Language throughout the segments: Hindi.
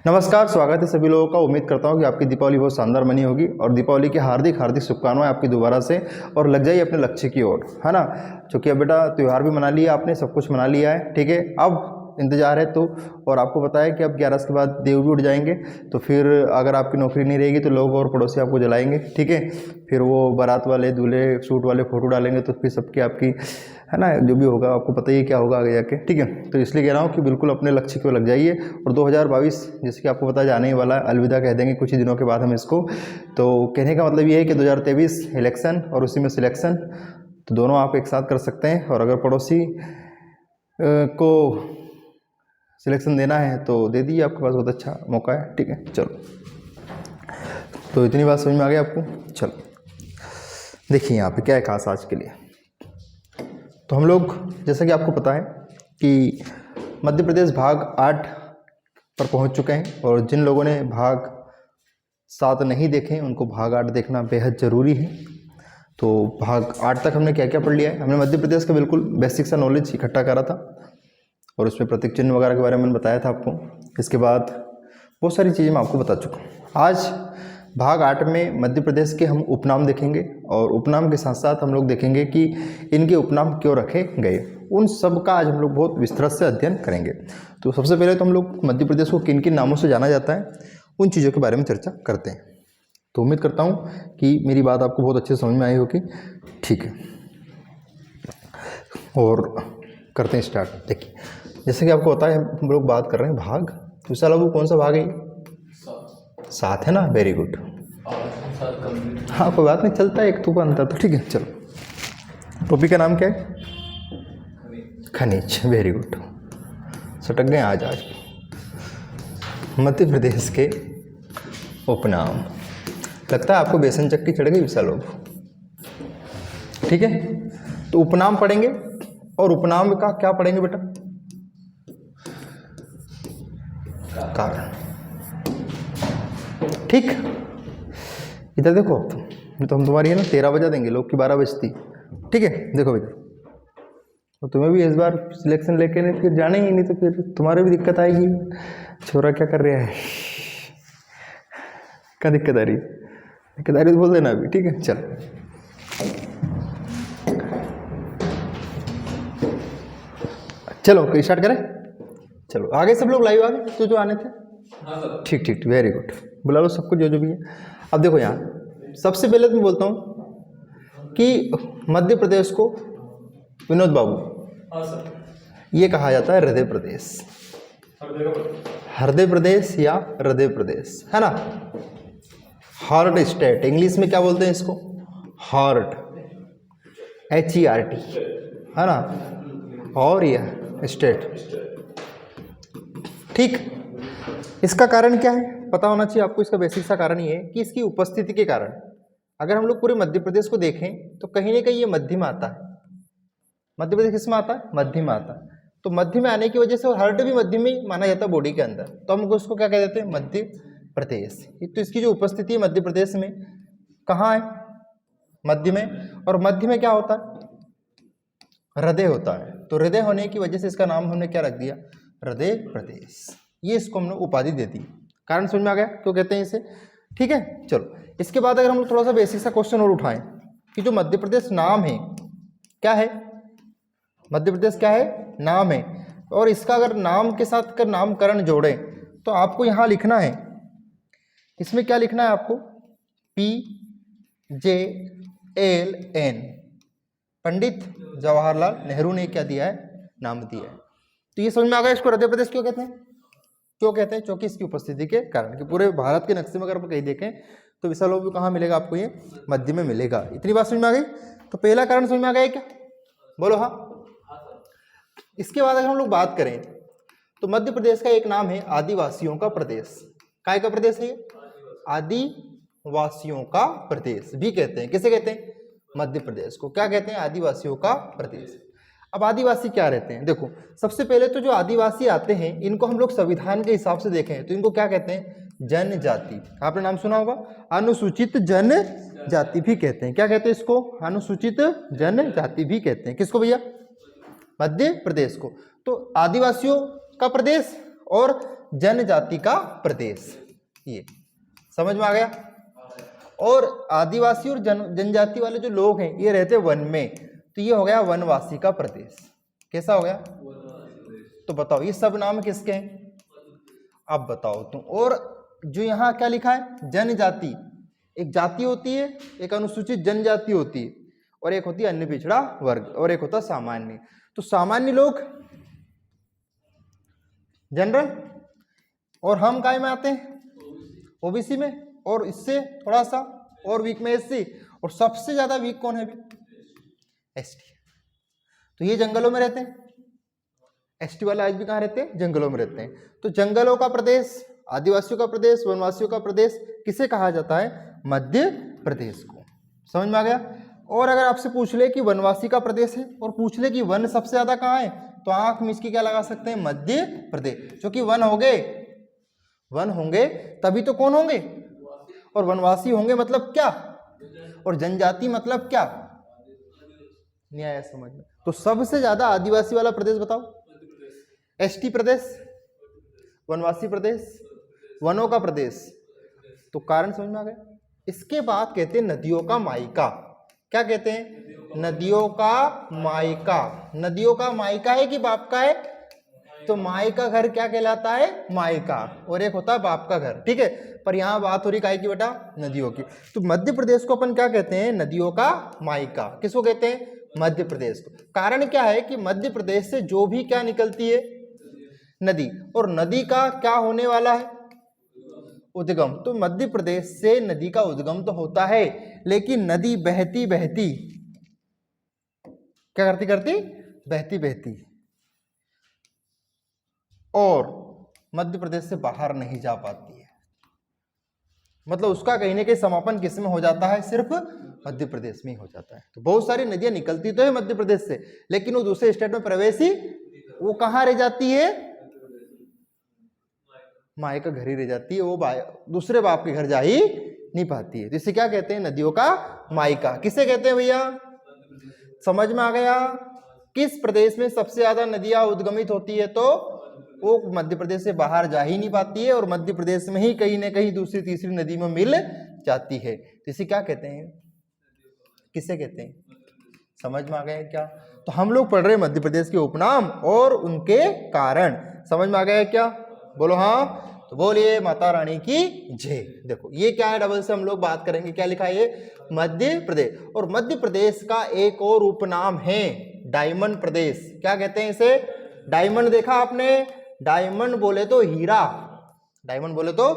नमस्कार, स्वागत है सभी लोगों का। उम्मीद करता हूँ कि आपकी दीपावली बहुत शानदार बनी होगी और दीपावली की हार्दिक हार्दिक शुभकामनाएं आपकी दोबारा से। और लग जाइए अपने लक्ष्य की ओर, है ना। क्योंकि अब बेटा त्यौहार भी मना लिया आपने, सब कुछ मना लिया है, ठीक है। अब इंतजार है तो, और आपको पता है कि अब 11 के बाद देव भी उठ जाएंगे, तो फिर अगर आपकी नौकरी नहीं रहेगी तो लोग और पड़ोसी आपको जलाएंगे, ठीक है। फिर वो बारात वाले दूल्हे सूट वाले फ़ोटो डालेंगे तो फिर सबकी आपकी, है ना, जो भी होगा आपको पता ही है क्या होगा आगे जाके, ठीक है। तो इसलिए कह रहा हूँ कि बिल्कुल अपने लक्ष्य को लग जाइए। और 2022 जैसे कि आपको पता जाने ही वाला है, अलविदा कह देंगे कुछ ही दिनों के बाद हम इसको। तो कहने का मतलब ये है कि 2023 इलेक्शन और उसी में सिलेक्शन, तो दोनों आप एक साथ कर सकते हैं। और अगर पड़ोसी को सिलेक्शन देना है तो दे दीजिए, आपके पास बहुत अच्छा मौका है, ठीक है। चलो, तो इतनी बात समझ में आ गई आपको। चलो देखिए यहाँ पे क्या है खास आज के लिए। तो हम लोग, जैसा कि आपको पता है कि मध्य प्रदेश भाग 8 पर पहुंच चुके हैं, और जिन लोगों ने भाग 7 नहीं देखे उनको भाग 8 देखना बेहद ज़रूरी है। तो भाग 8 तक हमने क्या क्या पढ़ लिया है। हमने मध्य प्रदेश का बिल्कुल बेसिक सा नॉलेज इकट्ठा करा था, और उसमें प्रतीक चिन्ह वगैरह के बारे में मैंने बताया था आपको। इसके बाद बहुत सारी चीज़ें मैं आपको बता चुका हूँ। आज भाग 8 में मध्य प्रदेश के हम उपनाम देखेंगे, और उपनाम के साथ साथ हम लोग देखेंगे कि इनके उपनाम क्यों रखे गए। उन सब का आज हम लोग बहुत विस्तृत से अध्ययन करेंगे। तो सबसे पहले तो हम लोग मध्य प्रदेश को किन किन नामों से जाना जाता है, उन चीज़ों के बारे में चर्चा करते हैं। तो उम्मीद करता हूँ कि मेरी बात आपको बहुत अच्छे से समझ में आई होगी, ठीक है। और करते हैं स्टार्ट। देखिए, जैसे कि आपको पता है हम लोग बात कर रहे हैं भाग, तो इस साल वो कौन सा भाग है? 7 है ना, वेरी गुड। हाँ कोई बात नहीं, चलता है, एक तो अंतर तो, ठीक है। चलो, टॉपिक का नाम क्या है? खनिज, वेरी गुड। सटक गए आज मध्य प्रदेश के उपनाम। लगता है आपको बेसन चक्की चढ़ गई विशाल लोग, ठीक है। तो उपनाम पढ़ेंगे, और उपनाम का क्या पढ़ेंगे बेटा? कारण, ठीक। इधर देखो, तो हम तुम्हारी है ना 13 बजा देंगे, लोग की 12 बजती, ठीक है। देखो भैया, तो तुम्हें भी इस बार सिलेक्शन लेके नहीं फिर जाने ही नहीं, तो फिर तुम्हारे भी दिक्कत आएगी। छोरा क्या कर रहा है, क्या दिक्कत आ रही? दिक्कत आ रही तो बोल देना अभी, ठीक है। चलो, चलो स्टार्ट करें। चलो आगे सब लोग लाइव आ गए जो आने थे, ठीक ठीक, वेरी गुड। बुला लो सबको जो भी है। अब देखो यहाँ सबसे पहले तो मैं बोलता हूँ कि मध्य प्रदेश को, विनोद बाबू, ये कहा जाता है हृदय प्रदेश। हृदय प्रदेश या हृदय प्रदेश, है ना। हार्ट स्टेट, इंग्लिश में क्या बोलते हैं इसको? हार्ट, HERT, है ना। और यह स्टेट, ठीक। इसका कारण क्या है पता होना चाहिए आपको। इसका बेसिक सा कारण ये है कि इसकी उपस्थिति के कारण, अगर हम लोग पूरे मध्य प्रदेश को देखें तो कहीं ना कहीं ये मध्य में आता है। मध्य प्रदेश किस में आता है? मध्य में आता है। तो मध्य में आने की वजह से, और हार्ट भी मध्य में माना जाता है बॉडी के अंदर, तो हम उसको क्या कह देते हैं? मध्य प्रदेश। तो इसकी जो उपस्थिति है मध्य प्रदेश में कहाँ है? मध्य में। और मध्य में क्या होता है? हृदय होता है। तो हृदय होने की वजह से इसका नाम हमने क्या रख दिया? हृदय प्रदेश। ये इसको हमने उपाधि दे दी। कारण समझ में आ गया क्यों कहते हैं इसे, ठीक है। चलो, इसके बाद अगर हम लोग थोड़ा सा बेसिक सा क्वेश्चन और उठाएं कि जो मध्य प्रदेश नाम है क्या है? मध्य प्रदेश क्या है? नाम है। और इसका अगर नाम के साथ कर नामकरण जोड़ें तो आपको यहाँ लिखना है, इसमें क्या लिखना है आपको? PJLN, पंडित जवाहरलाल नेहरू ने क्या दिया है? नाम दिया है। तो ये समझ में आ गया इसको हृदय प्रदेश क्यों कहते हैं? क्यों कहते हैं? क्योंकि इसकी उपस्थिति के कारण। कि पूरे भारत के नक्शे में अगर आप कहीं देखें तो विशाल भी कहाँ मिलेगा आपको? ये मध्य में मिलेगा। इतनी बात समझ में आ गई? तो पहला कारण समझ में आ गया क्या? बोलो हाँ। इसके बाद अगर हम लोग बात करें तो मध्य प्रदेश का एक नाम है आदिवासियों का प्रदेश। काय का प्रदेश है? आदिवासियों का प्रदेश भी कहते हैं। किसे कहते हैं? मध्य प्रदेश को क्या कहते हैं? आदिवासियों का प्रदेश। अब आदिवासी क्या रहते हैं? देखो, सबसे पहले तो जो आदिवासी आते हैं इनको हम लोग संविधान के हिसाब से देखें तो इनको क्या कहते हैं? जनजाति। आपने नाम सुना होगा, अनुसूचित जनजाति भी कहते हैं। क्या कहते हैं इसको? अनुसूचित जनजाति भी कहते हैं। किसको भैया? मध्य प्रदेश को। तो आदिवासियों का प्रदेश और जनजाति का प्रदेश, ये समझ में आ गया। और आदिवासी और जनजाति वाले जो लोग हैं ये रहते वन में, तो ये हो गया वनवासी का प्रदेश। कैसा हो गया? तो बताओ ये सब नाम किसके हैं? अब बताओ तुम। और जो यहाँ क्या लिखा है, जनजाति, एक जाति होती है, एक अनुसूचित जनजाति होती है, और एक होती है अन्य पिछड़ा वर्ग, और एक होता है सामान्य। तो सामान्य लोग जनरल, और हम काय में आते हैं? ओबीसी में, और इससे थोड़ा सा और वीक में एससी, और सबसे ज्यादा वीक कौन है? एसटी। तो ये जंगलों में रहते हैं, एसटी वाले आज भी कहाँ रहते हैं? जंगलों में रहते हैं। तो जंगलों का प्रदेश, आदिवासियों का प्रदेश, वनवासियों का प्रदेश किसे कहा जाता है? मध्य प्रदेश को। समझ में आ गया। और अगर आपसे पूछ ले कि वनवासी का प्रदेश है और पूछ ले कि वन सबसे ज्यादा कहाँ है, तो आंख में इसकी क्या लगा सकते हैं? मध्य प्रदेश। क्योंकि वन होंगे तभी तो कौन होंगे? और वनवासी होंगे मतलब क्या? और जनजाति मतलब क्या? नहीं आया समझ में? तो सबसे ज्यादा आदिवासी वाला प्रदेश बताओ? एसटी प्रदेश, वनवासी प्रदेश, वनों का प्रदेश। तो कारण समझ में आ गया। इसके बाद कहते हैं नदियों का मायका। क्या कहते हैं? नदियों का मायका। नदियों का मायका है कि बाप का है? तो माई का घर क्या कहलाता है? मायका। और एक होता है बाप का घर, ठीक है। पर यहाँ बात हो रही काय की बेटा? नदियों की। तो मध्य प्रदेश को अपन क्या कहते हैं? नदियों का मायका। किसको कहते हैं? मध्य प्रदेश को। कारण क्या है कि मध्य प्रदेश से जो भी क्या निकलती है? नदी। और नदी का क्या होने वाला है? उद्गम। तो मध्य प्रदेश से नदी का उद्गम तो होता है, लेकिन नदी बहती बहती क्या करती? बहती बहती और मध्य प्रदेश से बाहर नहीं जा पाती है। मतलब उसका कहीं ना कहीं समापन किस में हो जाता है? सिर्फ मध्य प्रदेश में ही हो जाता है। तो बहुत सारी नदियां निकलती तो है मध्य प्रदेश से, लेकिन वो दूसरे स्टेट में प्रवेश ही वो कहाँ रह जाती है? माए का घर ही रह जाती है, वो दूसरे बाप के घर जा ही नहीं पाती है। तो इसे क्या कहते हैं? नदियों का मायका। किसे कहते हैं भैया? समझ में आ गया। किस प्रदेश में सबसे ज्यादा नदियां उद्गमित होती है? तो वो मध्य प्रदेश से बाहर जा ही नहीं पाती है, और मध्य प्रदेश में ही कहीं ना कहीं दूसरी तीसरी नदी में मिल जाती है। तो इसे क्या कहते हैं? किसे कहते हैं? समझ में आ गया क्या? तो हम लोग पढ़ रहे हैं मध्य प्रदेश के उपनाम और उनके कारण। समझ में आ गया क्या? बोलो हाँ। तो बोलिए माता रानी की जय। देखो ये क्या है, डबल से हम लोग बात करेंगे। क्या लिखा है ये? मध्य प्रदेश। और मध्य प्रदेश का एक और उपनाम है डायमंड प्रदेश। क्या कहते हैं इसे? डायमंड। देखा आपने? डायमंड बोले तो हीरा, डायमंड बोले तो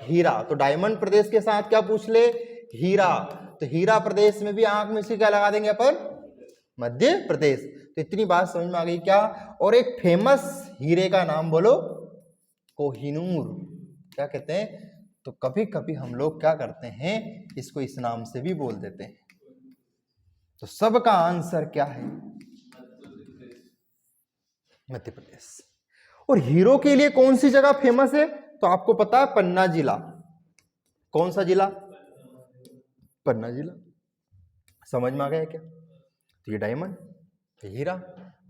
हीरा। तो डायमंड प्रदेश के साथ क्या पूछ ले? हीरा। तो हीरा प्रदेश में भी आंख में से क्या लगा देंगे अपन? मध्य प्रदेश। तो इतनी बात समझ में आ गई क्या? और एक फेमस हीरे का नाम बोलो? कोहिनूर। क्या कहते हैं? तो कभी कभी हम लोग क्या करते हैं, इसको इस नाम से भी बोल देते हैं। तो सबका आंसर क्या है? मध्य प्रदेश। और हीरो के लिए कौन सी जगह फेमस है? तो आपको पता है, पन्ना जिला। कौन सा जिला? पन्ना जिला। समझ में आ गया क्या? तो ये डायमंड, ये हीरा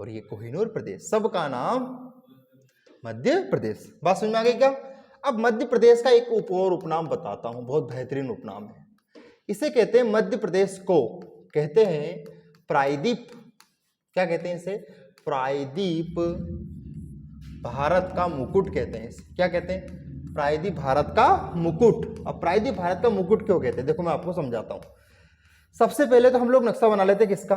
और ये कोहिनूर प्रदेश, सबका नाम मध्य प्रदेश। बात समझ में आ गई क्या? अब मध्य प्रदेश का एक और उपनाम बताता हूं, बहुत बेहतरीन उपनाम है। इसे कहते हैं, मध्य प्रदेश को कहते हैं प्रायद्वीप। क्या कहते हैं इसे? प्रायद्वीप भारत का मुकुट कहते हैं इसे। क्या कहते हैं? प्रायद्वीप भारत का मुकुट। अब प्रायद्वीप भारत का मुकुट क्यों कहते हैं? देखो मैं आपको समझाता हूं। सबसे पहले तो हम लोग नक्शा बना लेते हैं। किसका?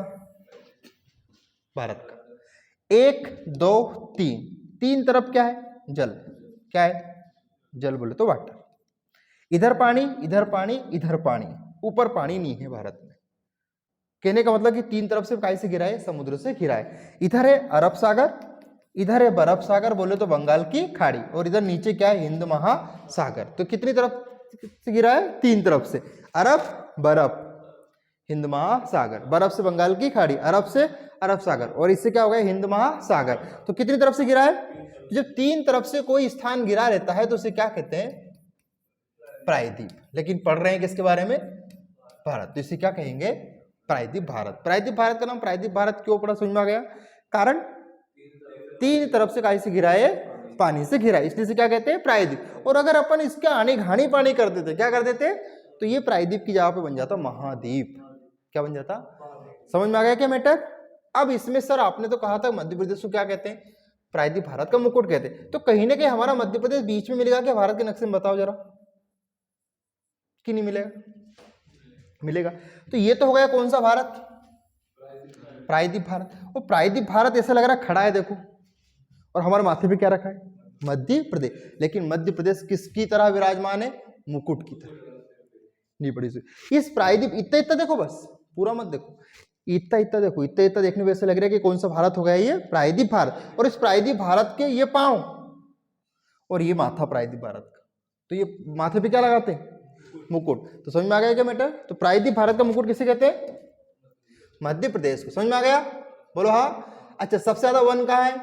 भारत का। 1 2 3, तीन तरफ क्या है? जल। क्या है? जल बोले तो वाटर। इधर पानी, इधर पानी, इधर पानी, ऊपर पानी नहीं है भारत में। कहने का मतलब कि तीन तरफ से काय से घिरा है? समुद्र से घिरा है। इधर है अरब सागर, इधर है बर्फ सागर बोले तो बंगाल की खाड़ी, और इधर नीचे क्या है? हिंद महासागर। तो कितनी तरफ से घिरा है? तीन तरफ से। अरब, बर्फ, हिंद महासागर। बर्फ से बंगाल की खाड़ी, अरब से अरब सागर, और इससे क्या हो गया? हिंद महासागर। तो कितनी तरफ से घिरा है? जब तीन तरफ से कोई स्थान घिरा रहता है तो उसे क्या कहते हैं? प्रायद्वीप। लेकिन पढ़ रहे हैं किसके बारे में? भारत। तो इसे क्या कहेंगे? प्रायद्वीप भारत। प्रायद्वीप भारत का नाम प्रायद्वीप भारत क्यों पड़ा? समझ में आ गया? कारण तीन तरफ से काय से घिरा है? पानी से घिरा, इसलिए से क्या कहते हैं प्रायद्वीप। और अगर अपन इसके आने घानी पानी कर देते, क्या कर देते, तो ये प्रायद्वीप की जगह पे बन जाता महाद्वीप। क्या बन जाता, समझ में आ गया क्या मैटर। अब इसमें सर आपने तो कहा था मध्य प्रदेश को क्या कहते हैं, प्रायद्वीप भारत का मुकुट कहते हैं, तो कहीं ना कहीं हमारा मध्य प्रदेश बीच में मिलेगा क्या भारत के नक्शे में, बताओ जरा, कि नहीं मिलेगा, मिलेगा। तो ये तो हो गया कौन सा भारत, प्रायद्वीप भारत। और प्रायद्वीप भारत ऐसा लग रहा खड़ा है देखो, और हमारे माथे पे क्या रखा है, मध्य प्रदेश। लेकिन मध्य प्रदेश किसकी तरह विराजमान है, मुकुट की तरह। नहीं पड़ी इस प्रायद्वीप, इतना इतना देखो बस, पूरा मत देखो, इतना इतना देखो, इतना इतना देखने में ऐसा लग रहा है कि कौन सा भारत हो गया ये प्रायद्वीप भारत। और इस प्रायद्वीप भारत के ये पांव और ये माथा प्रायद्वीप भारत का, तो ये माथे पे क्या लगाते हैं, मुकुट। तो समझ में आ गया क्या बेटा। तो प्रायद्वीप भारत का मुकुट किसे कहते हैं, मध्य प्रदेश को। समझ में आ गया, बोलो हाँ। अच्छा, सबसे ज्यादा वन कहाँ है,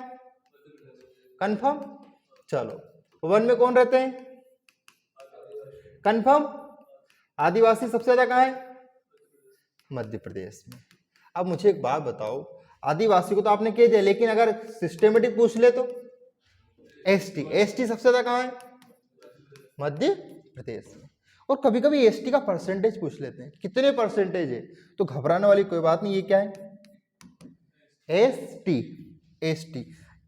कंफर्म। चलो, वन में कौन रहते हैं, कंफर्म। आदिवासी सबसे ज्यादा कहाँ है, मध्य प्रदेश में। अब मुझे एक बात बताओ, आदिवासी को तो आपने कह दिया, लेकिन अगर सिस्टेमेटिक पूछ ले तो एसटी, एसटी सबसे ज्यादा कहाँ है, मध्य प्रदेश में। और कभी कभी एसटी का परसेंटेज पूछ लेते हैं, कितने परसेंटेज है, तो घबराने वाली कोई बात नहीं। ये क्या है, एसटी, एसटी।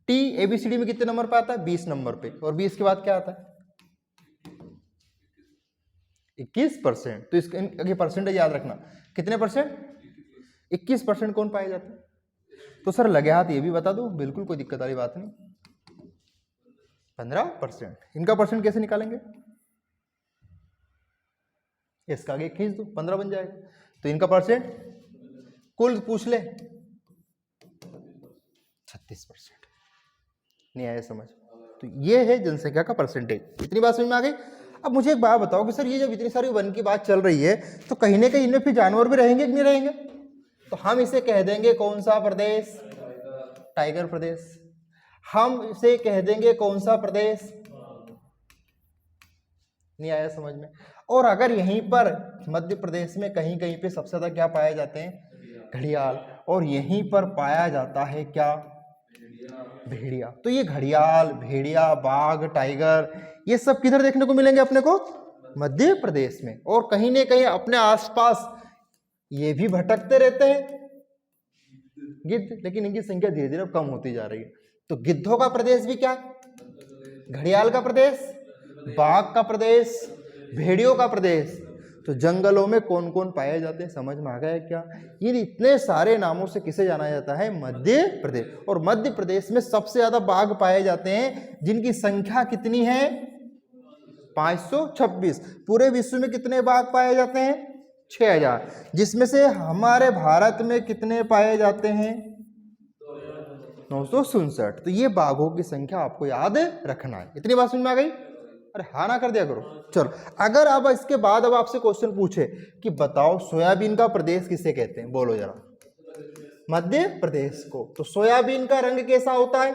टी एबीसीडी में कितने नंबर पे आता है, 20 नंबर पे, और 20 के बाद क्या आता है, 21%। तो इसके परसेंटेज याद रखना, कितने परसेंट, 21% कौन पाए जाते हैं। तो सर लगे हाथ ये भी बता दो, बिल्कुल कोई दिक्कत वाली बात नहीं, 15%। इनका परसेंट कैसे निकालेंगे, इसका आगे खींच दो, 15 बन जाएगा। तो इनका परसेंट कुल पूछ ले, 36%। नहीं आया समझ। तो ये है जनसंख्या का परसेंटेज। इतनी बात समझ में आ गई। अब मुझे एक बात बताओ कि सर ये जब इतनी सारी वन की बात चल रही है, तो कहीं ना कहीं इनमें फिर जानवर भी रहेंगे कि नहीं रहेंगे, तो हम इसे कह देंगे कौन सा प्रदेश, टाइगर प्रदेश। हम इसे कह देंगे कौन सा प्रदेश, नहीं आया समझ में। और अगर यहीं पर मध्य प्रदेश में कहीं कहीं पे सबसे ज्यादा क्या पाए जाते हैं, घड़ियाल, और यहीं पर पाया जाता है क्या, भेड़िया। तो ये घड़ियाल, भेड़िया, बाघ, टाइगर, ये सब किधर देखने को मिलेंगे अपने को, मध्य प्रदेश में। और कहीं ना कहीं अपने आसपास ये भी भटकते रहते हैं गिद्ध, लेकिन इनकी संख्या धीरे धीरे कम होती जा रही है। तो गिद्धों का प्रदेश भी क्या, घड़ियाल का प्रदेश, बाघ का प्रदेश, भेड़ियों का प्रदेश। तो जंगलों में कौन कौन पाए जाते हैं, समझ में आ गया क्या। ये इतने सारे नामों से किसे जाना जाता है, मध्य प्रदेश। और मध्य प्रदेश में सबसे ज्यादा बाघ पाए जाते हैं, जिनकी संख्या कितनी है, 526। पूरे विश्व में कितने बाघ पाए जाते हैं, 6000, जिसमें से हमारे भारत में कितने पाए जाते हैं, 967। तो ये बाघों की संख्या आपको याद रखना है। इतनी बात समझ में आ गई, अरे हाँ ना कर दिया करो। चलो, अगर अब इसके बाद अब आपसे क्वेश्चन पूछे कि बताओ सोयाबीन का प्रदेश किसे कहते हैं, बोलो जरा, मध्य प्रदेश को। तो सोयाबीन का रंग कैसा होता है,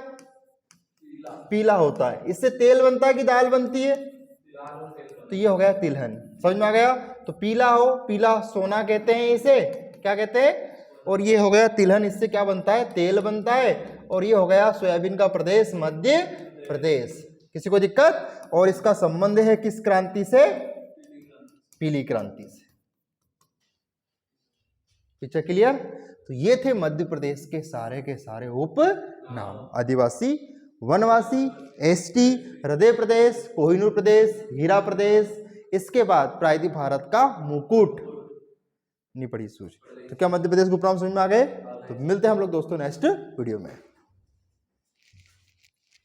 पीला होता है। इससे तेल बनता है कि दाल बनती है, तो ये हो गया तिलहन। समझ में आ गया। तो पीला हो, पीला सोना कहते हैं इसे, क्या कहते हैं। और ये हो गया तिलहन, इससे क्या बनता है, तेल बनता है। और ये हो गया सोयाबीन का प्रदेश, मध्य प्रदेश। किसी को दिक्कत। और इसका संबंध है किस क्रांति से, पीली क्रांति से। Picture clear. तो ये थे मध्य प्रदेश के सारे उप नाम, आदिवासी, वनवासी, एसटी, हृदय प्रदेश, कोहिनूर प्रदेश, हीरा प्रदेश। इसके बाद प्रायद्वीप भारत का मुकुट, नहीं पड़ी सूझ। तो क्या मध्य प्रदेश को प्रॉब्लम समझ में आ गए। तो मिलते हैं हम लोग दोस्तों नेक्स्ट वीडियो में।